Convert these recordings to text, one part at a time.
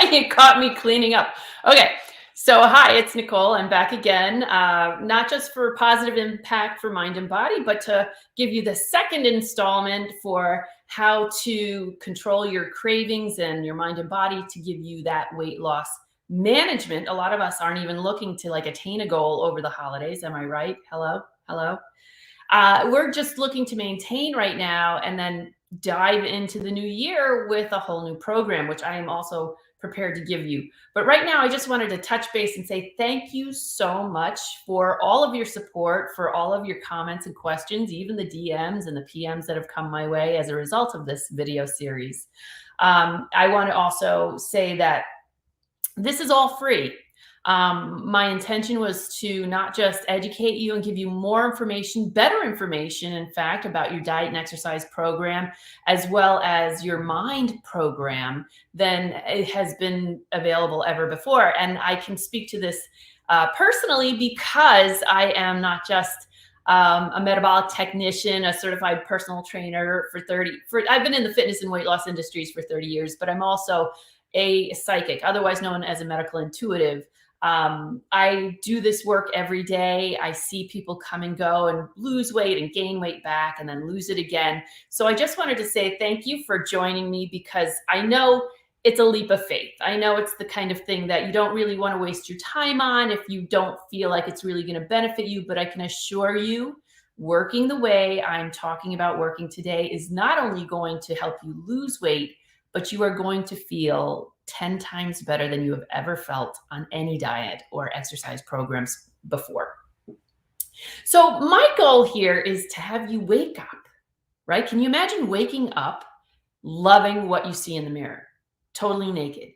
You caught me cleaning up. Okay. So, hi, it's Nicole. I'm back again, not just for positive impact for mind and body, but to give you the second installment for how to control your cravings and your mind and body to give you that weight loss management. A lot of us aren't even looking to like attain a goal over the holidays. Am I right? Hello? Hello? We're just looking to maintain right now and then dive into the new year with a whole new program, which I am also prepared to give you. But right now, I just wanted to touch base and say thank you so much for all of your support, for all of your comments and questions, even the DMs and the PMs that have come my way as a result of this video series. I want to also say that this is all free. My intention was to not just educate you and give you more information, better information, in fact, about your diet and exercise program, as well as your mind program than it has been available ever before. And I can speak to this personally because I am not just a metabolic technician, a certified personal trainer I've been in the fitness and weight loss industries for 30 years, but I'm also a psychic, otherwise known as a medical intuitive. I do this work every day. I see people come and go and lose weight and gain weight back and then lose it again. So I just wanted to say thank you for joining me because I know it's a leap of faith. I know it's the kind of thing that you don't really want to waste your time on if you don't feel like it's really going to benefit you. But I can assure you, working the way I'm talking about working today is not only going to help you lose weight, but you are going to feel 10 times better than you have ever felt on any diet or exercise programs before. So my goal here is to have you wake up, right? Can you imagine waking up loving what you see in the mirror, totally naked?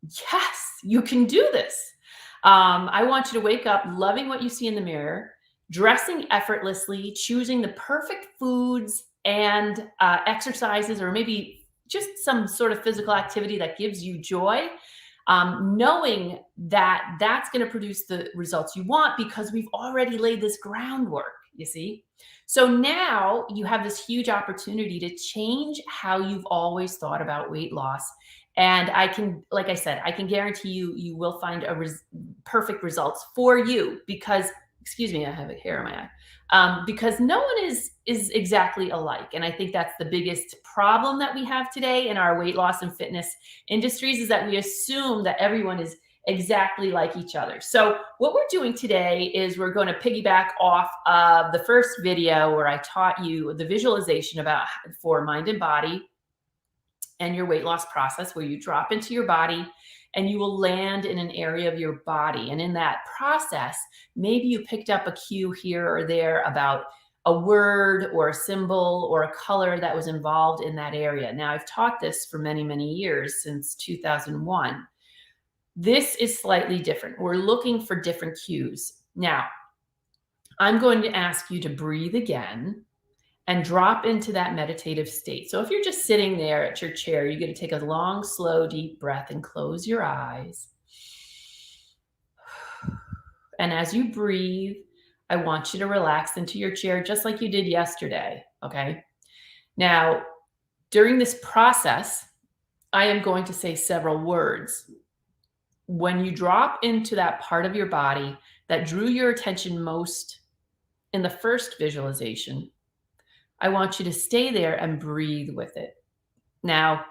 Yes, you can do this. I want you to wake up loving what you see in the mirror, dressing effortlessly, choosing the perfect foods and exercises, or maybe just some sort of physical activity that gives you joy, knowing that that's going to produce the results you want because we've already laid this groundwork, you see? So now you have this huge opportunity to change how you've always thought about weight loss. And I can, like I said, I can guarantee you, you will find perfect results for you because, excuse me, I have a hair in my eye. Because no one is exactly alike. And I think that's the biggest problem that we have today in our weight loss and fitness industries is that we assume that everyone is exactly like each other. So what we're doing today is we're going to piggyback off of the first video where I taught you the visualization about for mind and body and your weight loss process, where you drop into your body and you will land in an area of your body. And in that process, maybe you picked up a cue here or there about a word or a symbol or a color that was involved in that area. Now, I've taught this for many, many years, since 2001. This is slightly different. We're looking for different cues. Now, I'm going to ask you to breathe again and drop into that meditative state. So if you're just sitting there at your chair, you're going to take a long, slow, deep breath and close your eyes. And as you breathe, I want you to relax into your chair just like you did yesterday, okay? Now, during this process, I am going to say several words. When you drop into that part of your body that drew your attention most in the first visualization, I want you to stay there and breathe with it. Now,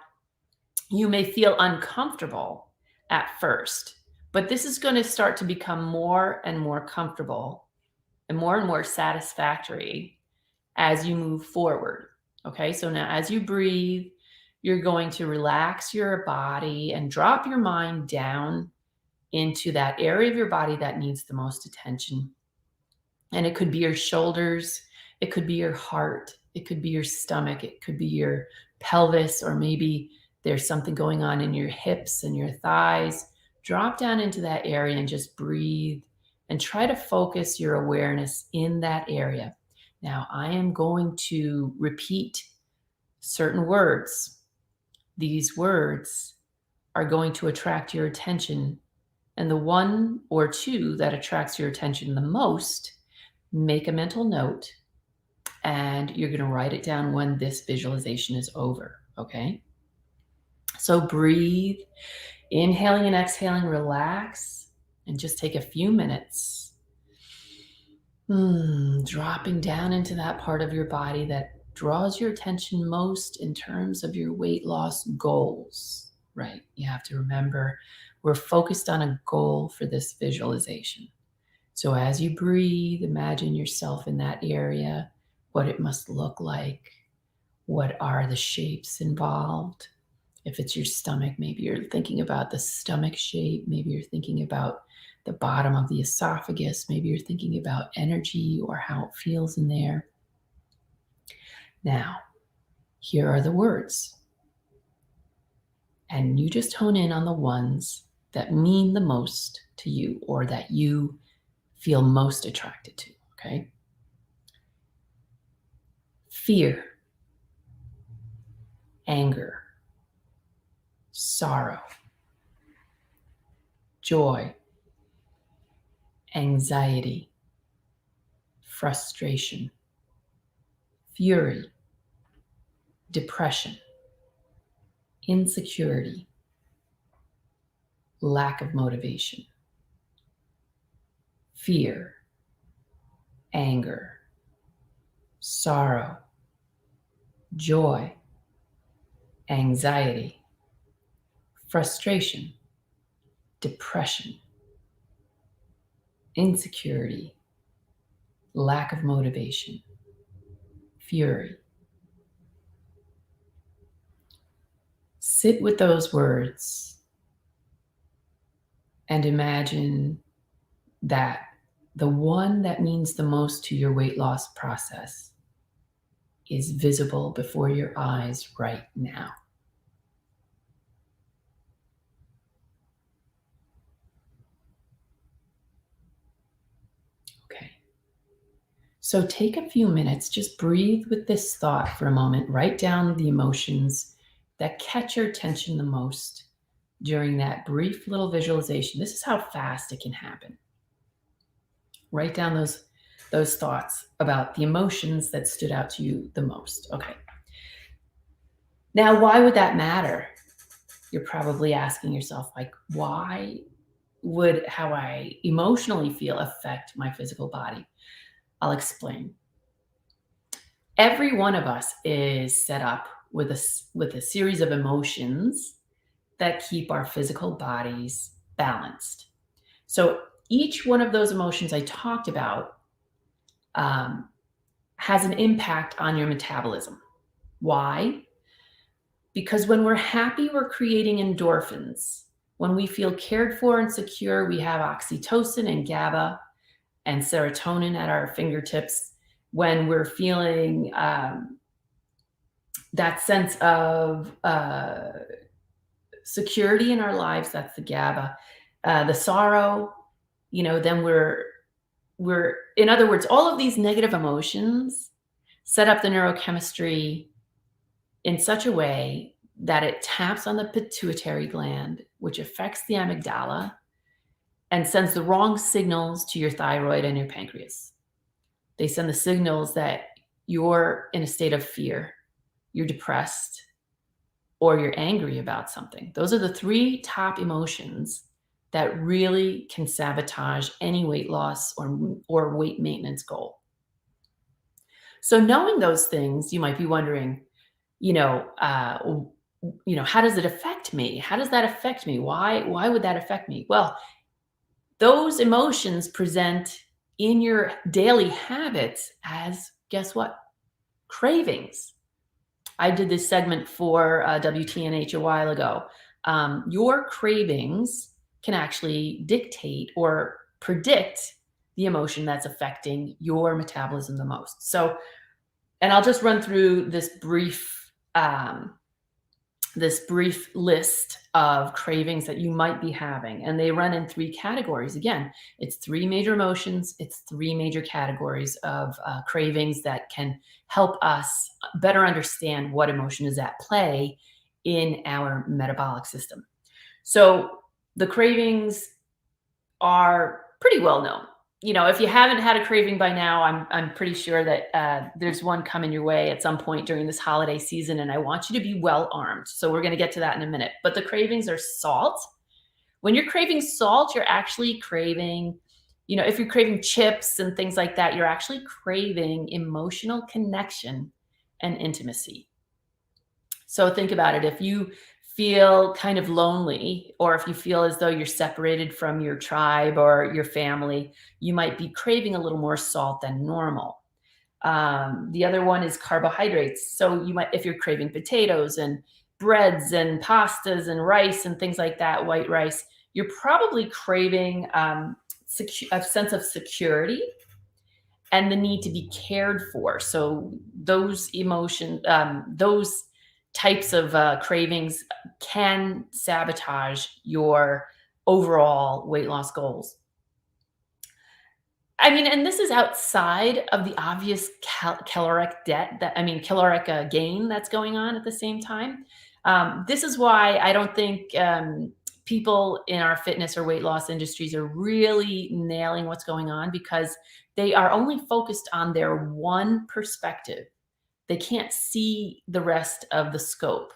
you may feel uncomfortable at first, but this is going to start to become more and more comfortable and more satisfactory as you move forward. Okay, so now as you breathe, you're going to relax your body and drop your mind down into that area of your body that needs the most attention. And it could be your shoulders, it could be your heart, it could be your stomach, it could be your pelvis, or maybe there's something going on in your hips and your thighs. Drop down into that area and just breathe and try to focus your awareness in that area. Now, I am going to repeat certain words. These words are going to attract your attention, and the one or two that attracts your attention the most, make a mental note, and you're going to write it down when this visualization is over, okay? So breathe, inhaling and exhaling, relax, and just take a few minutes. Dropping down into that part of your body that draws your attention most in terms of your weight loss goals, right? You have to remember we're focused on a goal for this visualization. So as you breathe, imagine yourself in that area, what it must look like, what are the shapes involved. If it's your stomach, maybe you're thinking about the stomach shape, maybe you're thinking about the bottom of the esophagus, maybe you're thinking about energy or how it feels in there. Now, here are the words. And you just hone in on the ones that mean the most to you or that you feel most attracted to, okay? Fear, anger, sorrow, joy, anxiety, frustration, fury, depression, insecurity, lack of motivation, fear, anger, sorrow, joy, anxiety, frustration, depression, insecurity, lack of motivation, fury. Sit with those words and imagine that the one that means the most to your weight loss process is visible before your eyes right now. Okay. So take a few minutes, just breathe with this thought for a moment, write down the emotions that catch your attention the most during that brief little visualization. This is how fast it can happen. Write down those thoughts about the emotions that stood out to you the most. Okay. Now, why would that matter? You're probably asking yourself, like, why would how I emotionally feel affect my physical body? I'll explain. Every one of us is set up with a series of emotions that keep our physical bodies balanced. So each one of those emotions I talked about has an impact on your metabolism. Why? Because when we're happy, we're creating endorphins. When we feel cared for and secure, we have oxytocin and GABA and serotonin at our fingertips. When we're feeling that sense of security in our lives, that's the GABA. The sorrow, then we're in other words, all of these negative emotions set up the neurochemistry in such a way that it taps on the pituitary gland, which affects the amygdala and sends the wrong signals to your thyroid and your pancreas. They send the signals that you're in a state of fear, you're depressed, or you're angry about something. Those are the three top emotions that really can sabotage any weight loss or weight maintenance goal. So knowing those things, you might be wondering, how does it affect me? How does that affect me? Why would that affect me? Well, those emotions present in your daily habits as, guess what? Cravings. I did this segment for WTNH a while ago. Your cravings can actually dictate or predict the emotion that's affecting your metabolism the most. So, and I'll just run through this brief list of cravings that you might be having, and they run in three categories. Again, it's three major emotions. It's three major categories of cravings that can help us better understand what emotion is at play in our metabolic system. So the cravings are pretty well known. if you haven't had a craving by now, I'm pretty sure that there's one coming your way at some point during this holiday season, and I want you to be well armed. So we're going to get to that in a minute. But the cravings are salt. When you're craving salt, you're actually craving, if you're craving chips and things like that, you're actually craving emotional connection and intimacy. So think about it. If you feel kind of lonely, or if you feel as though you're separated from your tribe or your family, you might be craving a little more salt than normal. The other one is carbohydrates. So you might, if you're craving potatoes and breads and pastas and rice and things like that, white rice, you're probably craving a sense of security and the need to be cared for. So those those types of cravings can sabotage your overall weight loss goals. I mean, and this is outside of the obvious caloric gain that's going on at the same time. This is why I don't think people in our fitness or weight loss industries are really nailing what's going on, because they are only focused on their one perspective. They can't see the rest of the scope.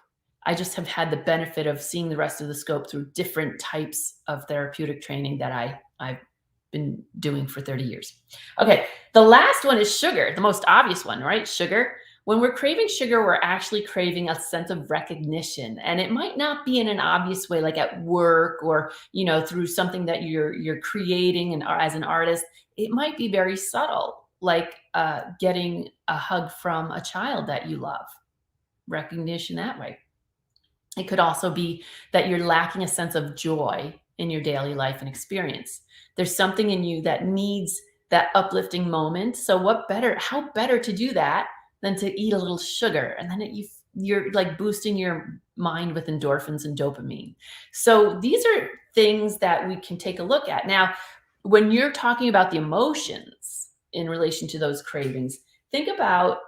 I just have had the benefit of seeing the rest of the scope through different types of therapeutic training that I've been doing for 30 years. Okay, the last one is sugar, the most obvious one, right? Sugar. When we're craving sugar, we're actually craving a sense of recognition. And it might not be in an obvious way, like at work or, through something that you're creating and as an artist. It might be very subtle, like getting a hug from a child that you love, recognition that way. It could also be that you're lacking a sense of joy in your daily life and experience. There's something in you that needs that uplifting moment. So how better to do that than to eat a little sugar? And then you're like boosting your mind with endorphins and dopamine. So these are things that we can take a look at. Now, when you're talking about the emotions in relation to those cravings, think about,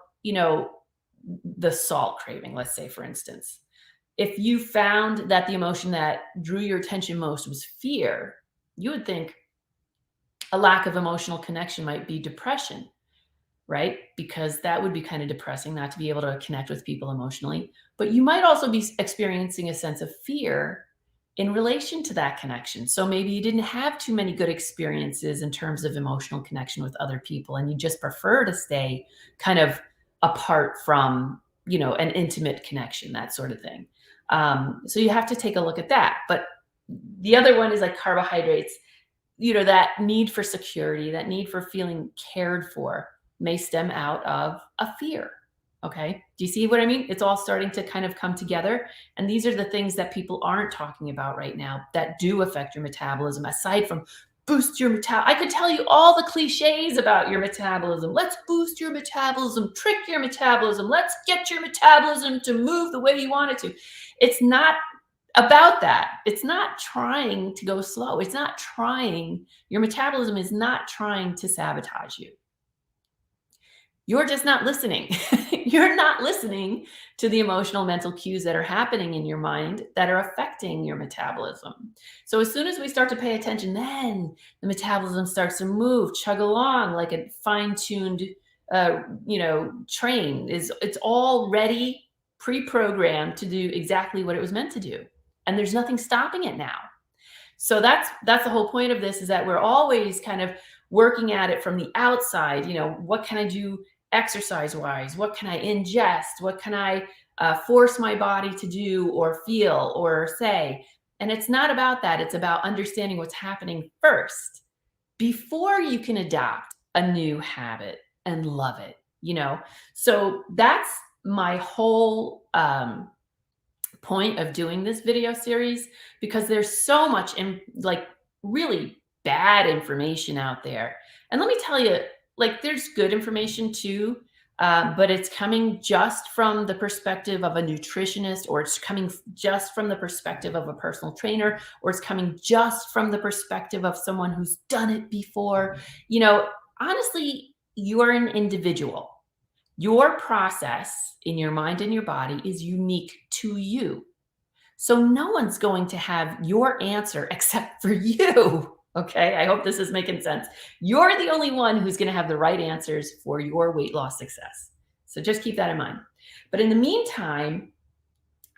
the salt craving, let's say, for instance. If you found that the emotion that drew your attention most was fear, you would think a lack of emotional connection might be depression, right? Because that would be kind of depressing not to be able to connect with people emotionally. But you might also be experiencing a sense of fear in relation to that connection. So maybe you didn't have too many good experiences in terms of emotional connection with other people, and you just prefer to stay kind of apart from, an intimate connection, that sort of thing. So you have to take a look at that. But the other one is like carbohydrates. That need for security, that need for feeling cared for may stem out of a fear. Okay. Do you see what I mean? It's all starting to kind of come together. And these are the things that people aren't talking about right now that do affect your metabolism, aside from boost your metabolism. I could tell you all the cliches about your metabolism. Let's boost your metabolism, trick your metabolism. Let's get your metabolism to move the way you want it to. It's not about that. It's not trying to go slow. It's not trying. Your metabolism is not trying to sabotage you. You're just not listening. You're not listening to the emotional mental cues that are happening in your mind that are affecting your metabolism. So as soon as we start to pay attention, then the metabolism starts to move, chug along like a fine-tuned, train. It's already pre-programmed to do exactly what it was meant to do. And there's nothing stopping it now. So that's the whole point of this, is that we're always kind of working at it from the outside. What can I do exercise wise? What can I ingest? What can I force my body to do or feel or say? And it's not about that. It's about understanding what's happening first before you can adopt a new habit and love it. So that's my whole point of doing this video series, because there's so much really bad information out there. And let me tell you, there's good information too, but it's coming just from the perspective of a nutritionist, or it's coming just from the perspective of a personal trainer, or it's coming just from the perspective of someone who's done it before. Honestly, you are an individual. Your process in your mind and your body is unique to you. So no one's going to have your answer except for you. Okay, I hope this is making sense. You're the only one who's going to have the right answers for your weight loss success. So just keep that in mind. But in the meantime,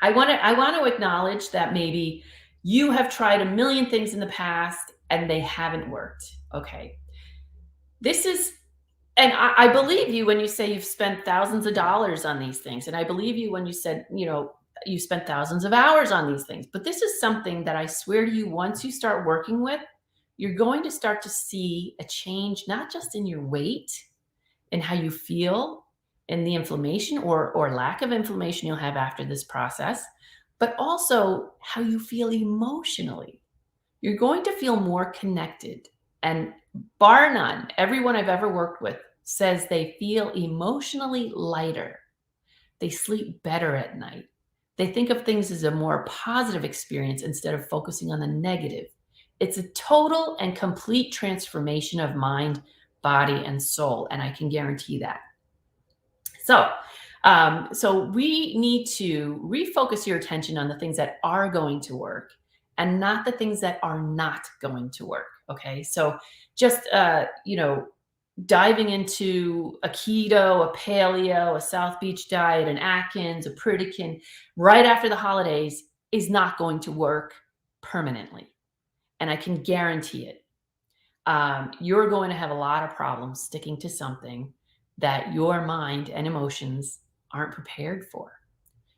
I want to acknowledge that maybe you have tried a million things in the past and they haven't worked. Okay. This is And I believe you when you say you've spent thousands of dollars on these things. And I believe you when you said, you spent thousands of hours on these things. But this is something that I swear to you, once you start working with, you're going to start to see a change, not just in your weight and how you feel and the inflammation or lack of inflammation you'll have after this process, but also how you feel emotionally. You're going to feel more connected. And bar none, everyone I've ever worked with says they feel emotionally lighter. They sleep better at night. They think of things as a more positive experience instead of focusing on the negative. It's a total and complete transformation of mind, body, and soul. And I can guarantee that. So, so we need to refocus your attention on the things that are going to work and not the things that are not going to work. Okay. So just, diving into a keto, a paleo, a South Beach diet, an Atkins, a Pritikin right after the holidays is not going to work permanently. And I can guarantee it. You're going to have a lot of problems sticking to something that your mind and emotions aren't prepared for.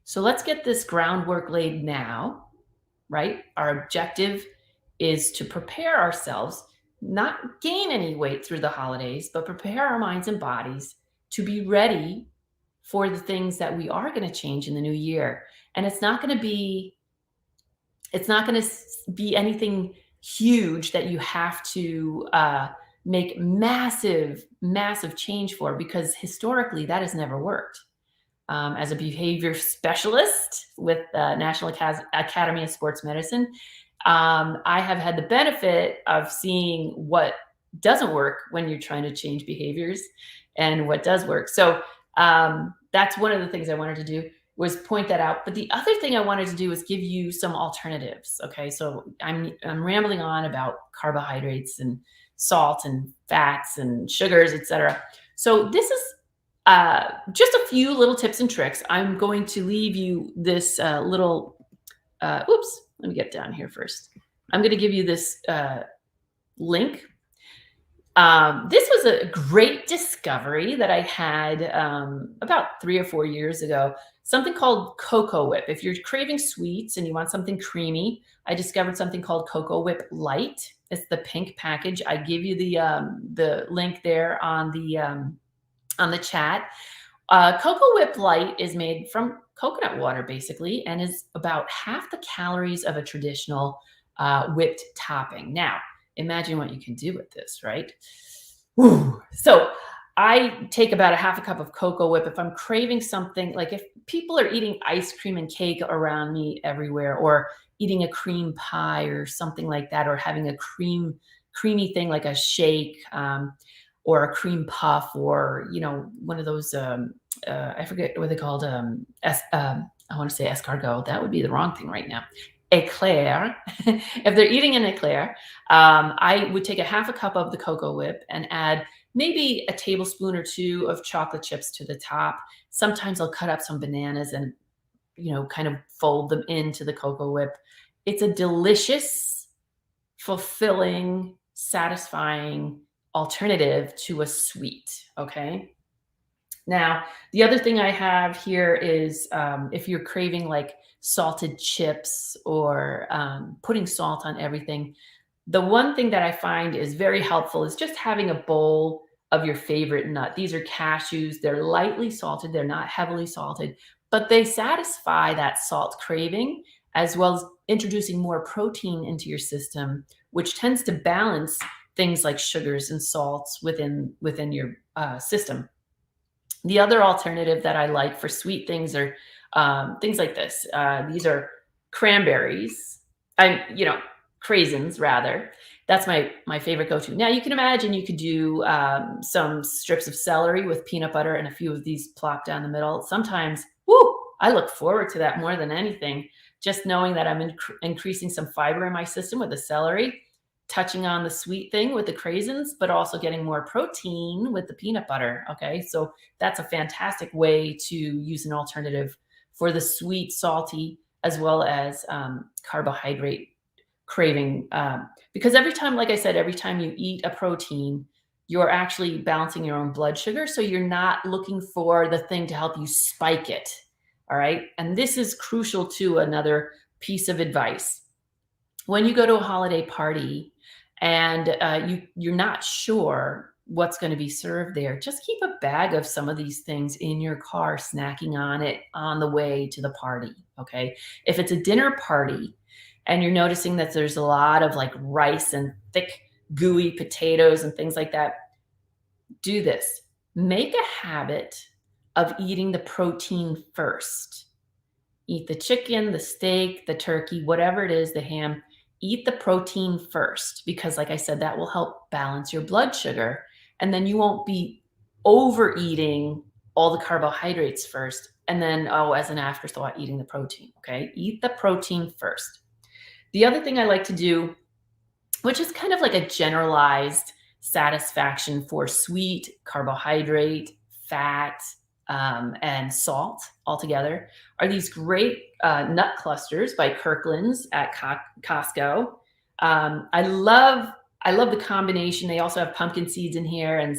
So let's get this groundwork laid now, right? Our objective is to prepare ourselves, not gain any weight through the holidays, but prepare our minds and bodies to be ready for the things that we are going to change in the new year. And it's not going to be anything huge that you have to make massive change for, because historically that has never worked. As a behavior specialist with the National Academy of Sports Medicine, I have had the benefit of seeing what doesn't work when you're trying to change behaviors and what does work. So that's one of the things I wanted to do, was point that out. But the other thing I wanted to do is give you some alternatives. Okay, so I'm rambling on about carbohydrates and salt and fats and sugars, etc. So this is just a few little tips and tricks. I'm going to leave you this little. Oops, let me get down here first. I'm going to give you this link. This was a great discovery that I had about 3 or 4 years ago. Something called Cocoa Whip. If you're craving sweets and you want something creamy, I discovered something called Cocoa Whip Light. It's the pink package. I give you the link there on the chat. Cocoa Whip Light is made from coconut water, basically, and is about half the calories of a traditional whipped topping. Now, imagine what you can do with this, right? Woo. So I take about a half a cup of Cocoa Whip if I'm craving something, like if people are eating ice cream and cake around me everywhere, or eating a cream pie or something like that, or having a creamy thing like a shake, or a cream puff, or one of those I forget what they called, I want to say escargot. That would be the wrong thing right now. Eclair. If they're eating an eclair, I would take a half a cup of the Cocoa Whip and add maybe a tablespoon or two of chocolate chips to the top. Sometimes I'll cut up some bananas and kind of fold them into the Cocoa Whip. It's a delicious, fulfilling, satisfying alternative to a sweet. Okay. Now, the other thing I have here is if you're craving like salted chips or putting salt on everything, the one thing that I find is very helpful is just having a bowl of your favorite nut. These are cashews. They're lightly salted. They're not heavily salted, but they satisfy that salt craving, as well as introducing more protein into your system, which tends to balance things like sugars and salts within your system. The other alternative that I like for sweet things are things like this. These are cranberries. Craisins rather. That's my favorite go-to. Now you can imagine you could do some strips of celery with peanut butter and a few of these plopped down the middle. Sometimes, I look forward to that more than anything. Just knowing that I'm increasing some fiber in my system with the celery touching on the sweet thing with the craisins, but also getting more protein with the peanut butter. Okay. So that's a fantastic way to use an alternative for the sweet, salty, as well as carbohydrate craving. Because every time, like I said, every time you eat a protein, you're actually balancing your own blood sugar. So you're not looking for the thing to help you spike it. All right. And this is crucial to another piece of advice. When you go to a holiday party and you're not sure what's going to be served there, just keep a bag of some of these things in your car, snacking on it on the way to the party. Okay. If it's a dinner party and you're noticing that there's a lot of like rice and thick, gooey potatoes and things like that, do this. Make a habit of eating the protein first. Eat the chicken, the steak, the turkey, whatever it is, the ham. Eat the protein first because, like I said, that will help balance your blood sugar. And then you won't be overeating all the carbohydrates first. And then, oh, as an afterthought, eating the protein. Okay. Eat the protein first. The other thing I like to do, which is kind of like a generalized satisfaction for sweet, carbohydrate, fat, and salt altogether, are these great nut clusters by Kirkland's at Costco. I love the combination. They also have pumpkin seeds in here and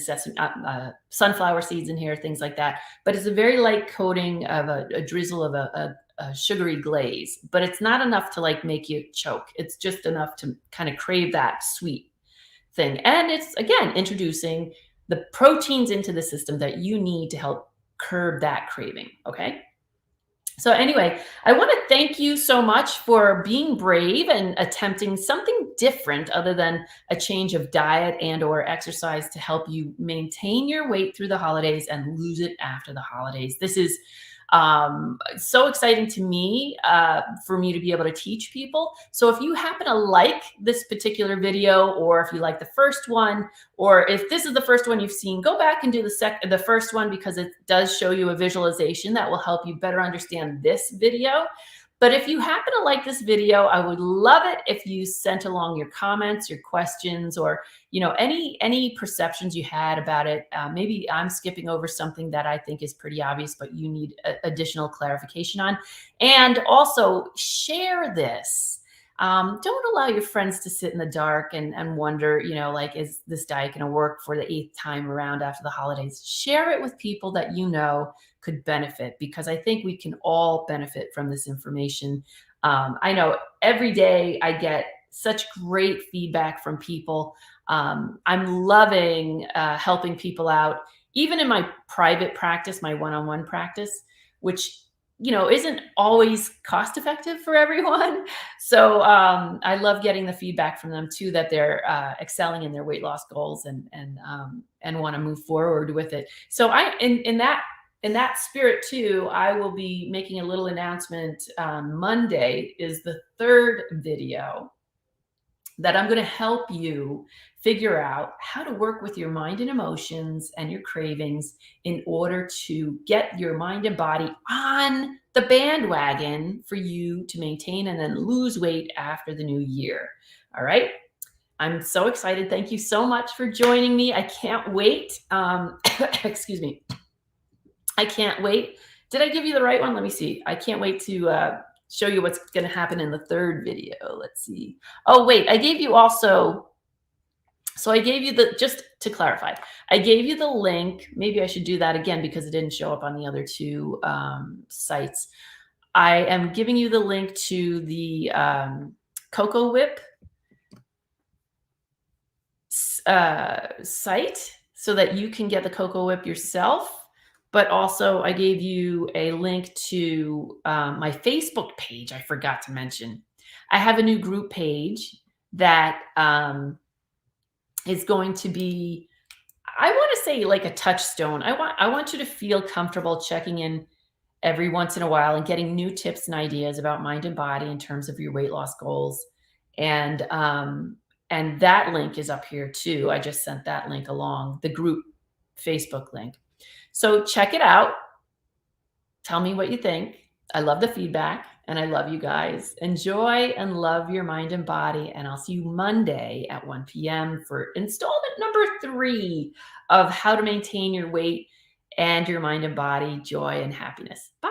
sunflower seeds in here, things like that. But it's a very light coating of a drizzle of a sugary glaze, but it's not enough to like make you choke. It's just enough to kind of crave that sweet thing. And it's, again, introducing the proteins into the system that you need to help curb that craving. Okay. So anyway, I want to thank you so much for being brave and attempting something different other than a change of diet and or exercise to help you maintain your weight through the holidays and lose it after the holidays. This is so exciting to me for me to be able to teach people. So if you happen to like this particular video, or if you like the first one, or if this is the first one you've seen, go back and do the first one, because it does show you a visualization that will help you better understand this video. But if you happen to like this video, I would love it if you sent along your comments, your questions, or any perceptions you had about it. Maybe I'm skipping over something that I think is pretty obvious, but you need additional clarification on. And also share this. Don't allow your friends to sit in the dark and wonder, like, is this diet going to work for the 8th time around after the holidays? Share it with people that you know could benefit, because I think we can all benefit from this information. I know every day I get such great feedback from people. I'm loving helping people out, even in my private practice, my one-on-one practice, which isn't always cost effective for everyone. So I love getting the feedback from them too, that they're excelling in their weight loss goals and want to move forward with it. So in that spirit too, I will be making a little announcement. Monday is the 3rd video that I'm going to help you figure out how to work with your mind and emotions and your cravings in order to get your mind and body on the bandwagon for you to maintain and then lose weight after the new year. All right. I'm so excited. Thank you so much for joining me. I can't wait. Excuse me. I can't wait. Did I give you the right one? Let me see. I can't wait to show you what's going to happen in the 3rd video. Let's see. Oh, wait, I gave you also, so I gave you just to clarify, I gave you the link. Maybe I should do that again because it didn't show up on the other 2 sites. I am giving you the link to the Cocoa Whip site so that you can get the Cocoa Whip yourself. But also I gave you a link to my Facebook page. I forgot to mention. I have a new group page that is going to be, I want to say, like a touchstone. I want you to feel comfortable checking in every once in a while and getting new tips and ideas about mind and body in terms of your weight loss goals. And that link is up here too. I just sent that link along, the group Facebook link. So check it out. Tell me what you think. I love the feedback. And I love you guys. Enjoy and love your mind and body. And I'll see you Monday at 1 p.m. for installment number 3 of how to maintain your weight and your mind and body, joy and happiness. Bye.